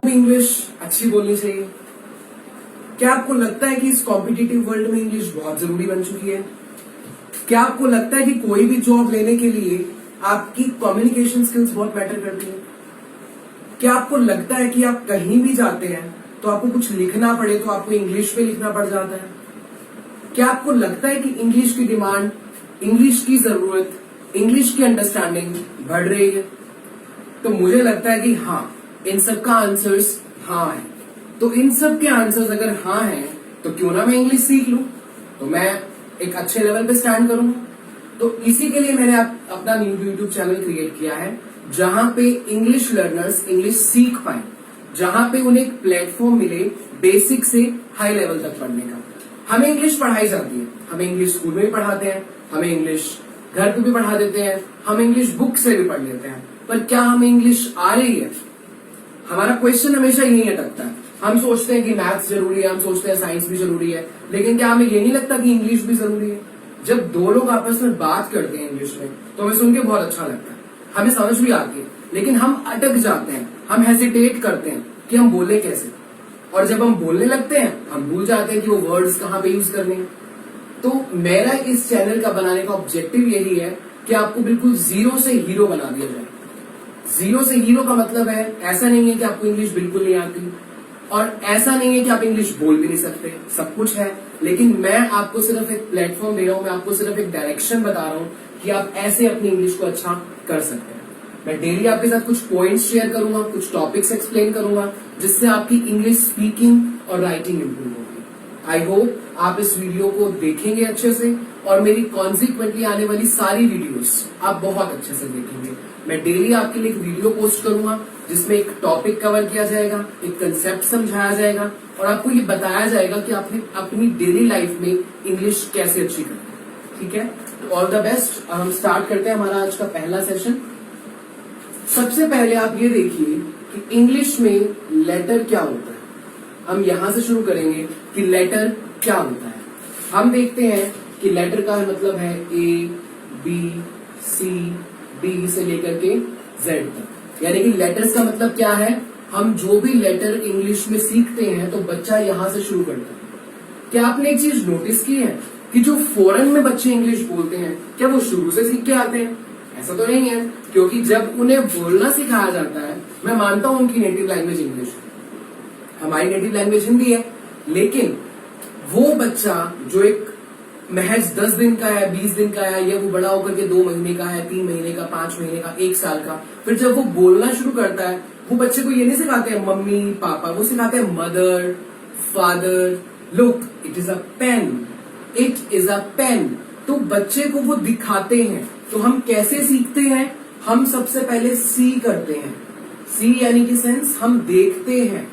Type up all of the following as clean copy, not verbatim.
English अच्छी बोलनी चाहिए। क्या आपको लगता है कि इस कॉम्पिटिटिव वर्ल्ड में इंग्लिश बहुत जरूरी बन चुकी है? क्या आपको लगता है कि कोई भी जॉब लेने के लिए आपकी कम्युनिकेशन स्किल्स बहुत मैटर करती है? क्या आपको लगता है कि आप कहीं भी जाते हैं तो आपको कुछ लिखना पड़े तो आपको इंग्लिश में लिखना पड़ जाता है? क्या आपको लगता है कि इंग्लिश की डिमांड, इंग्लिश की जरूरत, इंग्लिश की अंडरस्टैंडिंग बढ़ रही है? तो मुझे लगता है कि हाँ, इन सब का आंसर्स हाँ है। तो इन सब के आंसर्स अगर हाँ हैं तो क्यों ना मैं इंग्लिश सीख लूं, तो मैं एक अच्छे लेवल पे स्टैंड करूंगा। तो इसी के लिए मैंने अपना न्यू यूट्यूब चैनल क्रिएट किया है जहां पे इंग्लिश लर्नर्स इंग्लिश सीख पाए, जहां पे उन्हें एक प्लेटफॉर्म मिले बेसिक से हाई लेवल तक पढ़ने का। हमें इंग्लिश पढ़ाई जाती है, हमें इंग्लिश स्कूल में भी पढ़ाते हैं, हमें इंग्लिश घर पे भी पढ़ा देते हैं, हम इंग्लिश बुक से भी पढ़ लेते हैं, पर क्या हमें इंग्लिश आ रही है? हमारा क्वेश्चन हमेशा यही अटकता है। हम सोचते हैं कि मैथ्स जरूरी है, हम सोचते हैं साइंस भी जरूरी है, लेकिन क्या हमें ये नहीं लगता कि इंग्लिश भी जरूरी है? जब दो लोग आपस में बात करते हैं इंग्लिश में तो हमें सुन के बहुत अच्छा लगता है, हमें समझ भी आती है, लेकिन हम अटक जाते हैं, हम हेजिटेट करते हैं कि हम बोले कैसे। और जब हम बोलने लगते हैं हम भूल जाते हैं कि वो वर्ड्स कहाँ पे यूज करने हैं। तो मेरा इस चैनल का बनाने का ऑब्जेक्टिव यही है कि आपको बिल्कुल जीरो से हीरो बना दिया जाए। जीरो से हीरो का मतलब है ऐसा नहीं है कि आपको इंग्लिश बिल्कुल नहीं आती, और ऐसा नहीं है कि आप इंग्लिश बोल भी नहीं सकते, सब कुछ है, लेकिन मैं आपको सिर्फ एक प्लेटफॉर्म दे रहा हूं, मैं आपको सिर्फ एक डायरेक्शन बता रहा हूं कि आप ऐसे अपनी इंग्लिश को अच्छा कर सकते हैं। मैं डेली आपके साथ कुछ पॉइंट्स शेयर करूंगा, कुछ टॉपिक्स एक्सप्लेन करूंगा, जिससे आपकी इंग्लिश स्पीकिंग और राइटिंग इंप्रूव होगी। आई होप आप इस वीडियो को देखेंगे अच्छे से, और मेरी कॉन्सिक्वेंटली आने वाली सारी वीडियोस आप बहुत अच्छे से देखेंगे। मैं डेली आपके लिए एक वीडियो पोस्ट करूंगा जिसमें एक टॉपिक कवर किया जाएगा, एक कंसेप्ट समझाया जाएगा, और आपको ये बताया जाएगा कि आपने अपनी डेली लाइफ में इंग्लिश कैसे अच्छी करनी है। ठीक है, तो ऑल द बेस्ट। हम स्टार्ट करते हैं हमारा आज का पहला सेशन। सबसे पहले आप ये देखिए कि इंग्लिश में लेटर क्या होता है। हम यहां से शुरू करेंगे कि लेटर क्या होता है। हम देखते हैं कि लेटर का मतलब है ए, बी, सी, डी से लेकर के जेड तक। यानी कि लेटर्स का मतलब क्या है, हम जो भी लेटर इंग्लिश में सीखते हैं तो बच्चा यहां से शुरू करता है। क्या आपने एक चीज नोटिस की है कि जो फॉरेन में बच्चे इंग्लिश बोलते हैं क्या वो शुरू से सीख के आते हैं? ऐसा तो नहीं है, क्योंकि जब उन्हें बोलना सिखाया जाता है, मैं मानता हूं उनकी नेटिव लैंग्वेज इंग्लिश है, हमारी नेटिव लैंग्वेज हिंदी है, लेकिन वो बच्चा जो एक महज 10 दिन का है, 20 दिन का है, या वो बड़ा होकर के 2 महीने का है, 3 महीने का, 5 महीने का, 1 साल का, फिर जब वो बोलना शुरू करता है, वो बच्चे को ये नहीं सिखाते हैं मम्मी पापा, वो सिखाते हैं mother, father, look it is a pen, it is a pen. तो बच्चे को वो दिखाते हैं। तो हम कैसे सीखते हैं? हम सबसे पहले सी करते हैं। सी यानी कि सेंस, हम देखते हैं।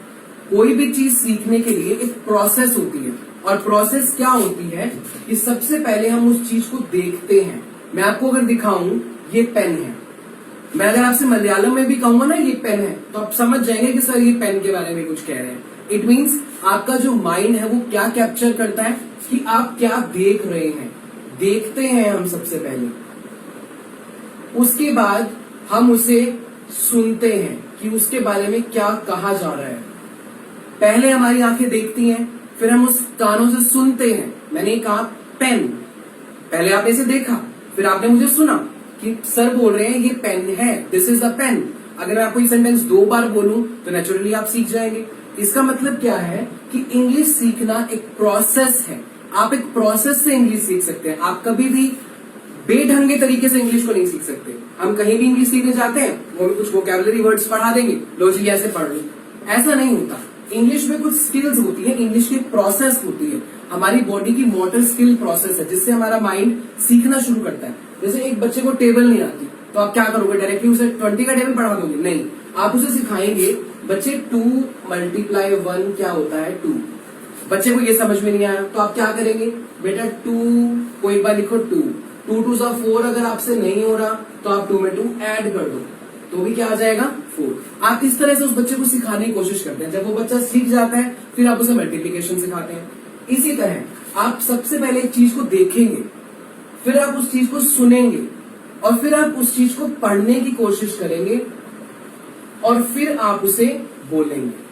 कोई भी चीज सीखने के लिए एक प्रोसेस होती है, और प्रोसेस क्या होती है कि सबसे पहले हम उस चीज को देखते हैं। मैं आपको अगर दिखाऊं ये पेन है, मैं अगर आपसे मलयालम में भी कहूंगा ना ये पेन है, तो आप समझ जाएंगे कि सर ये पेन के बारे में कुछ कह रहे हैं। इट मीन्स आपका जो माइंड है वो क्या कैप्चर करता है कि आप क्या देख रहे हैं। देखते हैं हम सबसे पहले, उसके बाद हम उसे सुनते हैं कि उसके बारे में क्या कहा जा रहा है। पहले हमारी आंखें देखती हैं, फिर हम उस कानों से सुनते हैं। मैंने कहा पेन, पहले आपने इसे देखा, फिर आपने मुझे सुना कि सर बोल रहे हैं ये पेन है, दिस इज द पेन। अगर मैं आपको ये सेंटेंस 2 बार बोलूं तो नेचुरली आप सीख जाएंगे। इसका मतलब क्या है कि इंग्लिश सीखना एक प्रोसेस है। आप एक प्रोसेस से इंग्लिश सीख सकते हैं। आप कभी भी बेढंगे तरीके से इंग्लिश को नहीं सीख सकते। हम कहीं भी इंग्लिश सीखने जाते हैं, वो भी कुछ वोकैबुलरी वर्ड्स पढ़ा देंगे, लो जी ऐसे पढ़ लो, ऐसा नहीं होता। इंग्लिश में कुछ स्किल्स होती है, इंग्लिश की प्रोसेस होती है, हमारी बॉडी की मोटर स्किल प्रोसेस है, जिससे हमारा माइंड सीखना शुरू करता है। जैसे एक बच्चे को टेबल नहीं आती तो आप क्या करोगे? डायरेक्टली उसे 20 का टेबल पढ़ा दोगे? नहीं, आप उसे सिखाएंगे। बच्चे 2 × 1 क्या होता है? 2। बच्चे को ये समझ में नहीं आया तो आप क्या करेंगे? बेटा 2 को एक बार लिखो 2, 2 2 4। अगर आपसे नहीं हो रहा तो आप 2 में 2 ऐड कर दो, तो भी क्या आ जाएगा? 4। आप इस तरह से उस बच्चे को सिखाने की कोशिश करते हैं। जब वो बच्चा सीख जाता है फिर आप उसे मल्टीप्लिकेशन सिखाते हैं। इसी तरह आप सबसे पहले एक चीज को देखेंगे, फिर आप उस चीज को सुनेंगे, और फिर आप उस चीज को पढ़ने की कोशिश करेंगे, और फिर आप उसे बोलेंगे।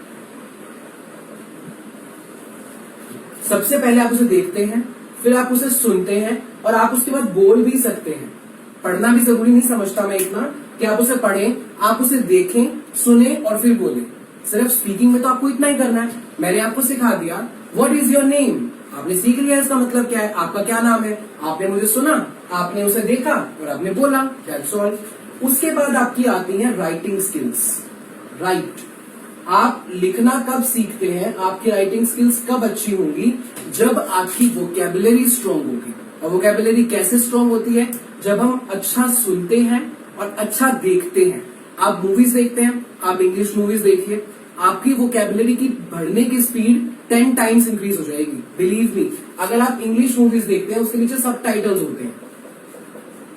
सबसे पहले आप उसे देखते हैं, फिर आप उसे सुनते हैं और आप उसके बाद बोल भी सकते हैं। पढ़ना भी जरूरी नहीं समझता मैं इतना कि आप उसे पढ़ें, आप उसे देखें, सुने और फिर बोलें। सिर्फ स्पीकिंग में तो आपको इतना ही करना है। मैंने आपको सिखा दिया व्हाट इज योर नेम, आपने सीख लिया इसका मतलब क्या है, आपका क्या नाम है, आपने मुझे सुना, आपने उसे देखा और आपने बोला, दैट्स ऑल। उसके बाद आपकी आती है राइटिंग स्किल्स। राइट, आप लिखना कब सीखते हैं, आपकी राइटिंग स्किल्स कब अच्छी होंगी, जब आपकी वोकैबुलरी स्ट्रांग होगी। और वोकैबुलरी कैसे स्ट्रांग होती है, जब हम अच्छा सुनते हैं और अच्छा देखते हैं। आप मूवीज देखते हैं, आप इंग्लिश मूवीज देखिए, आपकी वोकैबुलरी की बढ़ने की स्पीड 10 टाइम्स इंक्रीज हो जाएगी। बिलीव मी, अगर आप इंग्लिश मूवीज देखते हैं उसके नीचे सबटाइटल्स होते हैं,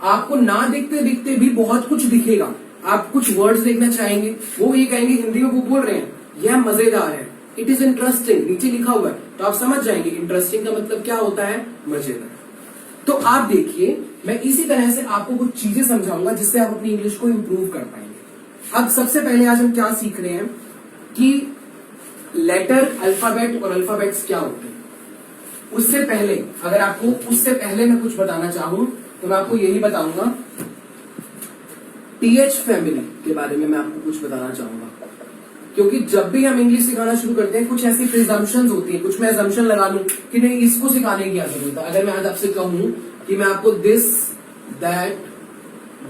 आपको ना देखते दिखते भी बहुत कुछ दिखेगा। आप कुछ वर्ड्स देखना चाहेंगे, वो ये कहेंगे हिंदी में वो बोल रहे हैं, यह मजेदार है, इट इज इंटरेस्टिंग, नीचे लिखा हुआ है, तो आप समझ जाएंगे इंटरेस्टिंग का मतलब क्या होता है, मजेदार। तो आप देखिए, मैं इसी तरह से आपको कुछ चीजें समझाऊंगा जिससे आप अपनी इंग्लिश को इंप्रूव कर पाएंगे। अब सबसे पहले आज हम क्या सीख रहे हैं कि लेटर, अल्फाबेट और अल्फाबेट्स क्या होते हैं। उससे पहले, अगर आपको उससे पहले मैं कुछ बताना चाहूं तो मैं आपको यही बताऊंगा, टीएच फैमिली के बारे में मैं आपको कुछ बताना चाहूंगा। क्योंकि जब भी हम इंग्लिश सिखाना शुरू करते हैं कुछ ऐसी प्रिजम्पशंस होती है, कुछ मैं असम्पशन लगा लूं कि नहीं इसको सिखाने की क्या जरूरत है। अगर मैं आज आपसे कहूं कि मैं आपको दिस, दैट,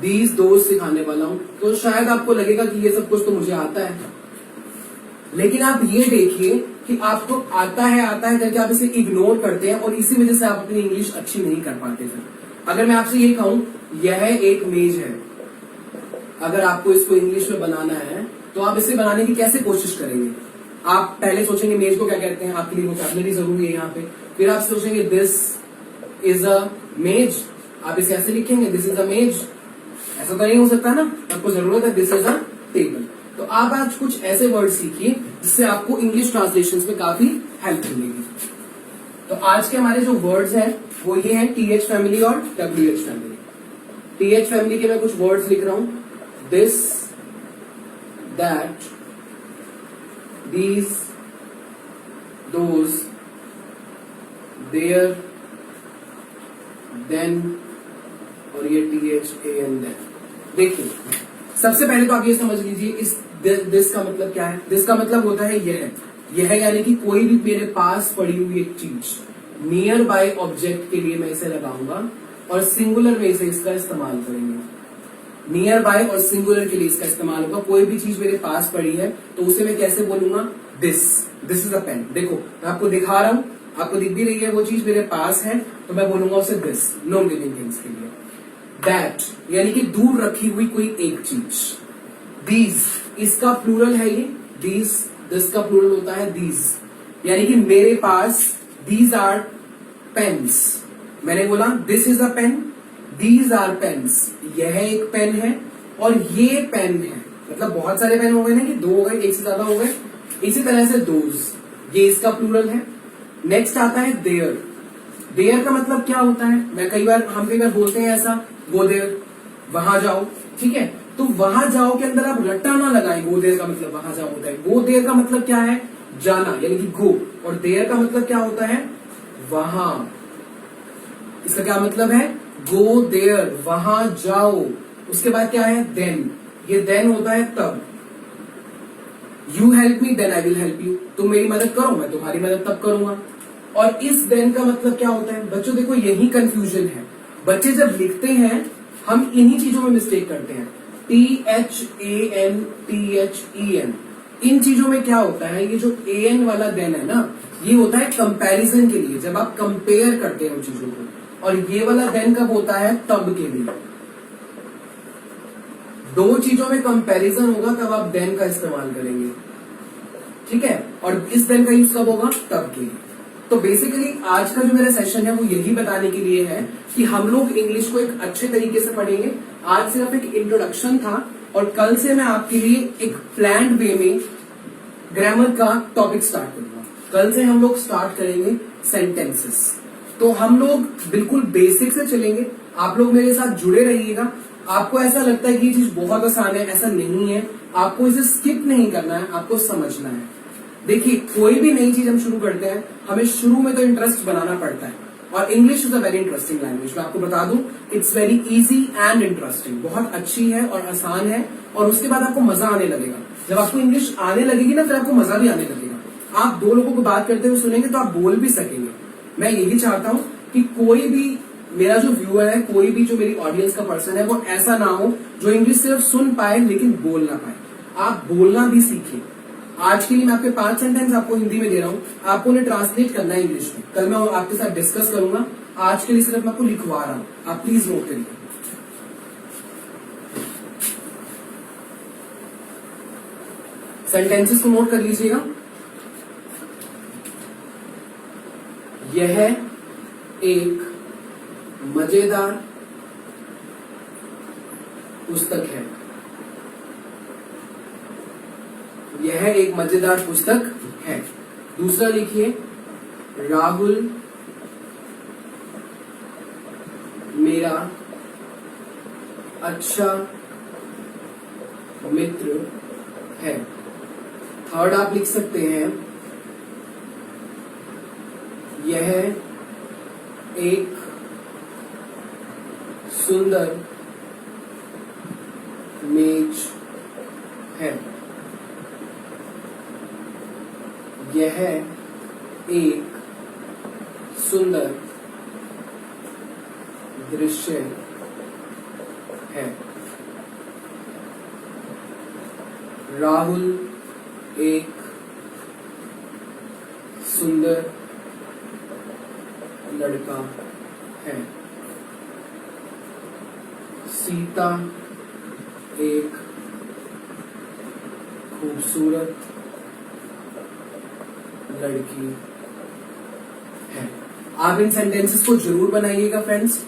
दीज, दोज सिखाने वाला हूं तो शायद आपको लगेगा कि ये सब कुछ तो मुझे आता है। लेकिन आप ये देखिए कि आपको आता है करके आप इसे इग्नोर करते हैं और इसी वजह से आप अपनी इंग्लिश अच्छी नहीं कर पाते थे। अगर मैं आपसे ये कहूं यह एक मेज है, अगर आपको इसको इंग्लिश में बनाना है तो आप इसे बनाने की कैसे कोशिश करेंगे। आप पहले सोचेंगे मेज को क्या कहते हैं, आपके लिए वोकैबुलरी जरूरी है यहाँ पे। फिर आप सोचेंगे दिस इज अ मेज, आप इसे ऐसे लिखेंगे दिस इज अ मेज। ऐसा तो नहीं हो सकता ना, आपको जरूरत है दिस इज अ टेबल। तो आप आज कुछ ऐसे वर्ड सीखिए जिससे आपको इंग्लिश ट्रांसलेशन में काफी हेल्प मिलेगी। तो आज के हमारे जो वर्ड्स हैं वो ये हैं टीएच फैमिली और डब्ल्यूएच फैमिली। टीएच फैमिली के मैं कुछ वर्ड्स लिख रहा हूं, this, that, these, those, there, then और ये THAN देन। देखिए सबसे पहले तो आप ये समझ लीजिए इस दिस का मतलब क्या है। दिस का मतलब होता है यह यानी कि कोई भी मेरे पास पड़ी हुई एक चीज, नियर बाय ऑब्जेक्ट के लिए मैं इसे लगाऊंगा और सिंगुलर में इसे इसका इस्तेमाल करेंगे। नियर बाय और सिंगुलर के लिए इसका इस्तेमाल होगा। कोई भी चीज मेरे पास पड़ी है तो उसे मैं कैसे बोलूंगा, दिस इज अ पेन। देखो मैं आपको दिखा रहा हूं, आपको दिख भी रही है वो चीज मेरे पास है तो मैं बोलूंगा उसे दिस, नॉन लिविंग थिंग्स के लिए। दैट यानी कि दूर रखी हुई कोई एक चीज। दीज, इसका प्लूरल है ये, दीज, दिस का प्लूरल होता है दीज, यानी कि मेरे पास दीज आर पेन्स। मैंने बोला this is a pen, these are pens, यह एक पेन है और ये पेन है। मतलब बहुत सारे पेन हो गए ना कि दो हो गए, एक से ज्यादा हो गए। इसी तरह से दोज, ये इसका प्लूरल है। नेक्स्ट आता है देयर। देयर का मतलब क्या होता है, हम कई बार बोलते हैं ऐसा, गो देयर, वहां जाओ, ठीक है। तो वहां जाओ के अंदर आप रट्टा ना लगाएं, गो देयर का मतलब वहां जाओ होता है। गो देयर का मतलब क्या है, जाना यानी कि गो, और देयर का मतलब क्या होता है, वहां। इसका क्या मतलब है, गो देयर, वहां जाओ। उसके बाद क्या है, देन, ये देन होता है तब। You help me then I will help you, तुम मेरी मदद करो मैं तुम्हारी मदद तब करूंगा। और इस देन का मतलब क्या होता है बच्चों, देखो यही कंफ्यूजन है। बच्चे जब लिखते हैं हम इन्हीं चीजों में मिस्टेक करते हैं। THAN, THEN, इन चीजों में क्या होता है, ये जो AN वाला देन है ना, ये होता है कंपैरिजन के लिए, जब आप कंपेयर करते हैं उन चीजों को। और ये वाला देन कब होता है, तब के लिए। दो चीजों में कंपैरिजन होगा तब आप देन का इस्तेमाल करेंगे, ठीक है। और इस देन का यूज कब होगा, तब के लिए। तो बेसिकली आज का जो मेरा सेशन है वो यही बताने के लिए है कि हम लोग इंग्लिश को एक अच्छे तरीके से पढ़ेंगे। आज सिर्फ एक इंट्रोडक्शन था और कल से मैं आपके लिए एक प्लान्ड वे में ग्रामर का टॉपिक स्टार्ट करूंगा। कल से हम लोग स्टार्ट करेंगे सेंटेंसेस। तो हम लोग बिल्कुल बेसिक से चलेंगे, आप लोग मेरे साथ जुड़े रहिएगा। आपको ऐसा लगता है कि ये चीज बहुत आसान है, ऐसा नहीं है। आपको इसे स्किप नहीं करना है, आपको समझना है। देखिए, कोई भी नई चीज हम शुरू करते हैं, हमें शुरू में तो इंटरेस्ट बनाना पड़ता है, और English is a very interesting language. मैं आपको बता दूं, it's very easy and interesting, बहुत अच्छी है और आसान है, और उसके बाद आपको मजा आने लगेगा। जब आपको इंग्लिश आने लगेगी ना, फिर आपको मजा भी आने लगेगा। आप दो लोगों को बात करते हुए सुनेंगे तो आप बोल भी सकेंगे। मैं यही चाहता हूं कि कोई भी मेरा जो व्यूअर है, कोई भी जो मेरी ऑडियंस का पर्सन है, वो ऐसा ना हो जो इंग्लिश सिर्फ सुन पाए लेकिन बोल ना पाए। आप बोलना भी सीखिए। आज के लिए मैं आपके 5 सेंटेंस आपको हिंदी में दे रहा हूं, आपको उन्हें ट्रांसलेट करना है इंग्लिश में। कल मैं आपके साथ डिस्कस करूंगा, आज के लिए सिर्फ मैं आपको लिखवा रहा हूं, आप प्लीज नोट करिए। सेंटेंसेस को नोट कर लीजिएगा। यह एक मजेदार पुस्तक है। यह एक मजेदार पुस्तक है। दूसरा लिखिए, राहुल मेरा अच्छा मित्र है। थर्ड आप लिख सकते हैं, यह एक सुंदर मेज है। यह एक सुंदर दृश्य है। राहुल एक सुंदर लड़का है। सीता एक खूबसूरत लड़की है। आप इन सेंटेंसेस को जरूर बनाइएगा फ्रेंड्स।